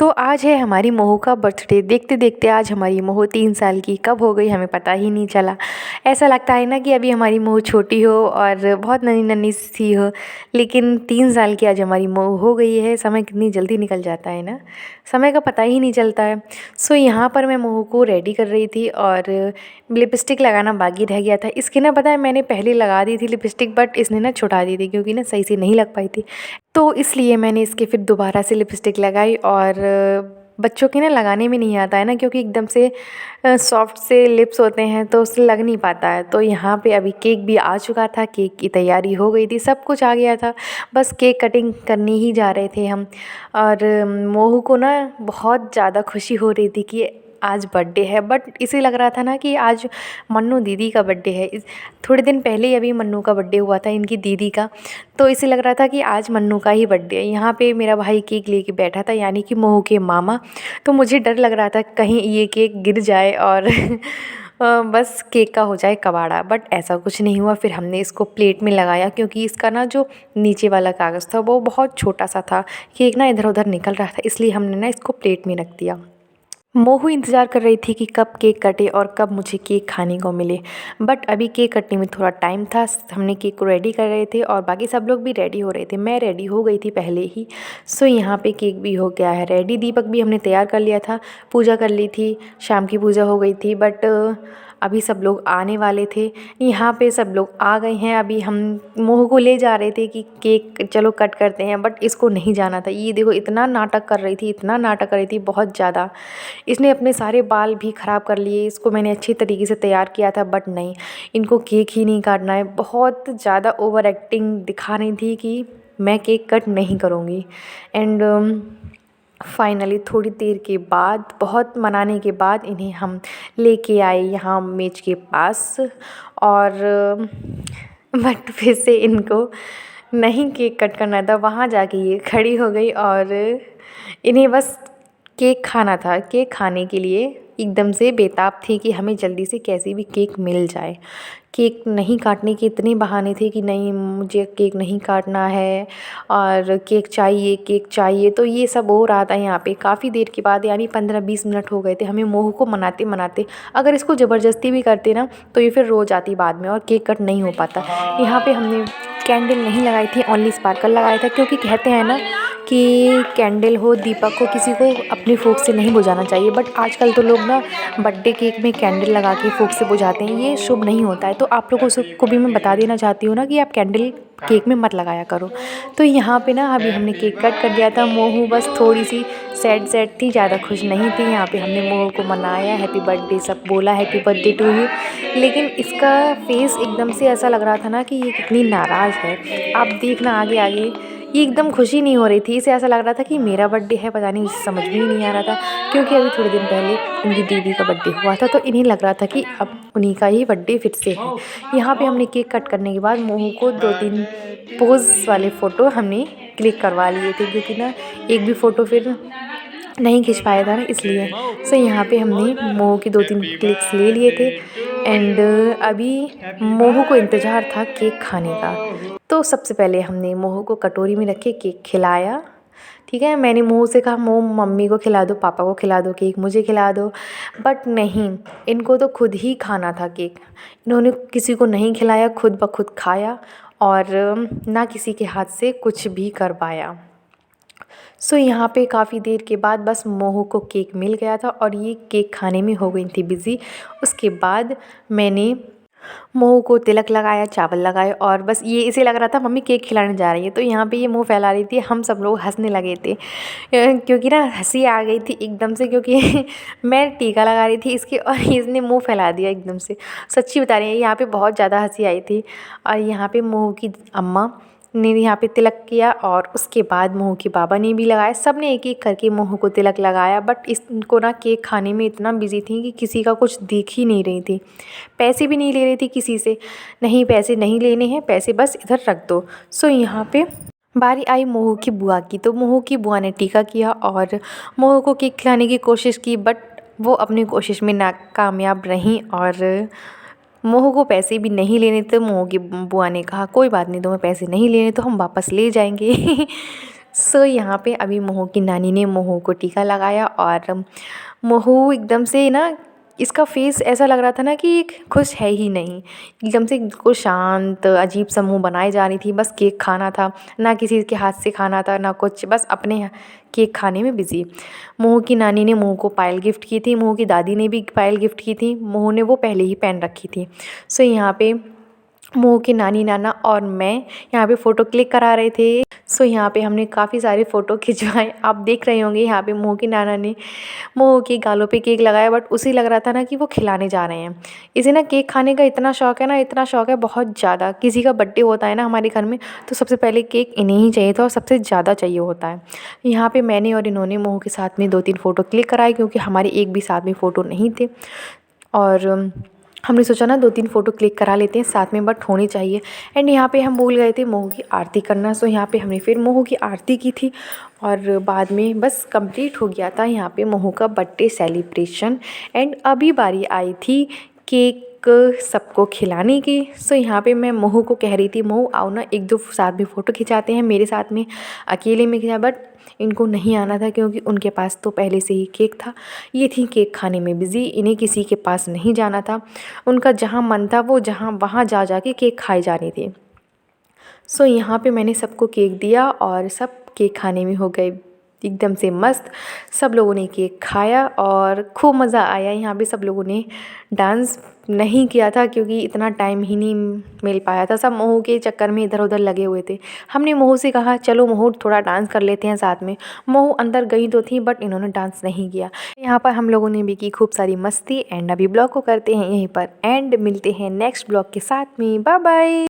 तो आज है हमारी मोहू का बर्थडे। देखते देखते आज हमारी मोहू 3 साल की कब हो गई हमें पता ही नहीं चला। ऐसा लगता है ना कि अभी हमारी मोहू छोटी हो और बहुत नन्ही नन्ही सी हो, लेकिन 3 साल की आज हमारी मोहू हो गई है। समय कितनी जल्दी निकल जाता है ना, समय का पता ही नहीं चलता है। सो यहाँ पर मैं मोहू को रेडी कर रही थी और लिपस्टिक लगाना बाकी रह गया था। इसके ना पता है मैंने पहले लगा दी थी लिपस्टिक, बट इसने ना छुटा दी थी क्योंकि ना सही से नहीं लग पाई थी। तो इसलिए मैंने इसके फिर दोबारा से लिपस्टिक लगाई। और बच्चों के ना लगाने में नहीं आता है ना, क्योंकि एकदम से सॉफ्ट से लिप्स होते हैं तो उससे लग नहीं पाता है। तो यहाँ पे अभी केक भी आ चुका था, केक की तैयारी हो गई थी, सब कुछ आ गया था, बस केक कटिंग करनी ही जा रहे थे हम। और मोहू को ना बहुत ज़्यादा खुशी हो रही थी कि आज बर्थडे है, बट इसे लग रहा था ना कि आज मन्नू दीदी का बर्थडे है। थोड़े दिन पहले ही अभी मन्नू का बर्थडे हुआ था, इनकी दीदी का। तो इसे लग रहा था कि आज मन्नू का ही बर्थडे है। यहाँ पे मेरा भाई केक लेके बैठा था, यानी कि मोहू के मामा। तो मुझे डर लग रहा था कहीं ये केक गिर जाए और बस केक का हो जाए कबाड़ा, बट ऐसा कुछ नहीं हुआ। फिर हमने इसको प्लेट में लगाया, क्योंकि इसका ना जो नीचे वाला कागज़ था वो बहुत छोटा सा था, केक ना इधर उधर निकल रहा था, इसलिए हमने ना इसको प्लेट में रख दिया। मोहू इंतज़ार कर रही थी कि कब केक कटे और कब मुझे केक खाने को मिले, बट अभी केक कटने में थोड़ा टाइम था। हमने केक को रेडी कर रहे थे और बाकी सब लोग भी रेडी हो रहे थे। मैं रेडी हो गई थी पहले ही। सो यहाँ पे केक भी हो गया है रेडी। दीपक भी हमने तैयार कर लिया था, पूजा कर ली थी, शाम की पूजा हो गई थी। बट अभी सब लोग आने वाले थे। यहाँ पे सब लोग आ गए हैं। अभी हम मोहू को ले जा रहे थे कि केक चलो कट करते हैं, बट इसको नहीं जाना था। ये देखो इतना नाटक कर रही थी, इतना नाटक कर रही थी, बहुत ज़्यादा। इसने अपने सारे बाल भी ख़राब कर लिए। इसको मैंने अच्छी तरीके से तैयार किया था, बट नहीं, इनको केक ही नहीं काटना है। बहुत ज़्यादा ओवर एक्टिंग दिखा रही थी कि मैं केक कट नहीं करूँगी। एंड फाइनली थोड़ी देर के बाद, बहुत मनाने के बाद, इन्हें हम लेके आए यहाँ मेज के पास। और बट फिर से इनको नहीं केक कट करना था, वहाँ जाके ये खड़ी हो गई और इन्हें बस केक खाना था। केक खाने के लिए एकदम से बेताब थी कि हमें जल्दी से कैसे भी केक मिल जाए। केक नहीं काटने के इतने बहाने थे कि नहीं मुझे केक नहीं काटना है और केक चाहिए, केक चाहिए। तो ये सब हो रहा था यहाँ पे काफ़ी देर के बाद, यानी 15-20 मिनट हो गए थे हमें मोहू को मनाते मनाते। अगर इसको ज़बरदस्ती भी करते ना तो ये फिर रो जाती बाद में और केक कट नहीं हो पाता। यहाँ पे हमने कैंडल नहीं लगाई थी, ओनली स्पार्कल लगाया था, क्योंकि कहते हैं ना कि कैंडल हो, दीपक हो, किसी को अपनी फूँक से नहीं बुझाना चाहिए। बट आजकल तो लोग ना बर्थडे केक में कैंडल लगा के फूँक से बुझाते हैं, ये शुभ नहीं होता है। तो आप लोगों को भी मैं बता देना चाहती हूँ ना कि आप कैंडल केक में मत लगाया करो। तो यहाँ पे ना अभी हमने केक कट कर दिया था। मोहू बस थोड़ी सी सैड सैड थी, ज़्यादा खुश नहीं थी। यहाँ पे हमने मोहू को मनाया, हैप्पी बर्थडे सब बोला, हैप्पी बर्थडे टू यू। लेकिन इसका फेस एकदम से ऐसा लग रहा था ना कि ये कितनी नाराज़ है। आप देखना आगे आगे, ये एकदम खुशी नहीं हो रही थी। इसे ऐसा लग रहा था कि मेरा बर्थडे है, पता नहीं, इसे समझ में ही नहीं आ रहा था। क्योंकि अभी थोड़े दिन पहले इनकी दीदी का बर्थडे हुआ था, तो इन्हें लग रहा था कि अब उन्हीं का ही बर्थडे फिर से है। यहाँ पे हमने केक कट करने के बाद मोहू को 2-3 पोज़ वाले फ़ोटो हमने क्लिक करवा लिए थे, क्योंकि ना एक भी फ़ोटो फिर नहीं खिंच पाया था ना, इसलिए। सो यहाँ पे हमने मोहू के 2-3 क्लिक्स ले लिए थे। एंड अभी मोहू को इंतज़ार था केक खाने का। तो सबसे पहले हमने मोहू को कटोरी में रख के केक खिलाया। ठीक है, मैंने मोहू से कहा मोहू मम्मी को खिला दो, पापा को खिला दो, केक मुझे खिला दो। बट नहीं, इनको तो खुद ही खाना था केक। इन्होंने किसी को नहीं खिलाया, खुद ब खुद खाया और ना किसी के हाथ से कुछ भी करवाया। सो यहाँ पे काफ़ी देर के बाद बस मोहू को केक मिल गया था और ये केक खाने में हो गई थी बिज़ी। उसके बाद मैंने मोहू को तिलक लगाया, चावल लगाए और बस ये इसे लग रहा था मम्मी केक खिलाने जा रही है। तो यहाँ पे ये मुंह फैला रही थी, हम सब लोग हंसने लगे थे क्योंकि ना हंसी आ गई थी एकदम से, क्योंकि मैं टीका लगा रही थी इसके और इसने मुंह फैला दिया एकदम से। सच्ची बता रही है, यहाँ पे बहुत ज़्यादा हंसी आई थी। और यहाँ पे मोहू की अम्मा ने यहाँ पे तिलक किया और उसके बाद मोहू के बाबा ने भी लगाया। सब ने एक एक करके मोहू को तिलक लगाया। बट इनको ना केक खाने में इतना बिजी थी कि किसी का कुछ देख ही नहीं रही थी। पैसे भी नहीं ले रही थी किसी से, नहीं पैसे नहीं लेने हैं, पैसे बस इधर रख दो। सो यहाँ पे बारी आई मोहू की बुआ की। तो मोहू की बुआ ने टीका किया और मोहू को केक खिलाने की कोशिश की, बट वो अपनी कोशिश में नाकामयाब रहीं और मोहू को पैसे भी नहीं लेने थे। मोहू की बुआ ने कहा कोई बात नहीं, तुम्हें पैसे नहीं लेने तो हम वापस ले जाएंगे सो यहाँ पे अभी मोहू की नानी ने मोहू को टीका लगाया और मोहू एकदम से ना, इसका फेस ऐसा लग रहा था ना कि खुश है ही नहीं। एकदम से बिल्कुल शांत अजीब सा मुँह बनाए जा रही थी, बस केक खाना था, ना किसी के हाथ से खाना था ना कुछ, बस अपने केक खाने में बिज़ी। मोहू की नानी ने मोहू को पायल गिफ्ट की थी, मोहू की दादी ने भी पायल गिफ्ट की थी, मोहू ने वो पहले ही पहन रखी थी। सो यहाँ पे मोहू के नानी नाना और मैं यहाँ पे फ़ोटो क्लिक करा रहे थे। सो यहाँ पे हमने काफ़ी सारे फ़ोटो खिंचवाए। आप देख रहे होंगे यहाँ पे मोहू के नाना ने मोहू के गालों पे केक लगाया, बट उसे लग रहा था ना कि वो खिलाने जा रहे हैं। इसे ना केक खाने का इतना शौक है ना, इतना शौक है बहुत ज़्यादा। किसी का बर्थडे होता है ना हमारे घर में, तो सबसे पहले केक इन्हें ही चाहिए था और सबसे ज़्यादा चाहिए होता है। यहाँ पे मैंने और इन्होंने मोहू के साथ में 2-3 फ़ोटो क्लिक कराए, क्योंकि हमारे एक भी साथ में फ़ोटो नहीं थे। और हमने सोचा ना 2-3 फ़ोटो क्लिक करा लेते हैं साथ में, बट होनी चाहिए। एंड यहाँ पे हम भूल गए थे मोहू की आरती करना। सो यहाँ पे हमने फिर मोहू की आरती की थी और बाद में बस कंप्लीट हो गया था यहाँ पे मोहू का बर्थडे सेलिब्रेशन। एंड अभी बारी आई थी केक सबको खिलाने की। सो यहाँ पे मैं मोहू को कह रही थी, मोहू आओ ना 1-2 साथ में फ़ोटो खिंचाते हैं मेरे साथ में, अकेले में खिंचा। बट इनको नहीं आना था, क्योंकि उनके पास तो पहले से ही केक था। ये थी केक खाने में बिज़ी, इन्हें किसी के पास नहीं जाना था। उनका जहाँ मन था वो वहाँ जा के केक खाए जाने थे। सो यहाँ पे मैंने सबको केक दिया और सब केक खाने में हो गए एकदम से मस्त। सब लोगों ने केक खाया और खूब मज़ा आया। यहाँ पे सब लोगों ने डांस नहीं किया था, क्योंकि इतना टाइम ही नहीं मिल पाया था। सब मोहू के चक्कर में इधर उधर लगे हुए थे। हमने मोहू से कहा चलो मोहू थोड़ा डांस कर लेते हैं साथ में। मोहू अंदर गई तो थी, बट इन्होंने डांस नहीं किया। यहाँ पर हम लोगों ने भी की खूब सारी मस्ती। एंड अभी ब्लॉग को करते हैं यहीं पर एंड, मिलते हैं नेक्स्ट ब्लॉग के साथ में। Bye bye.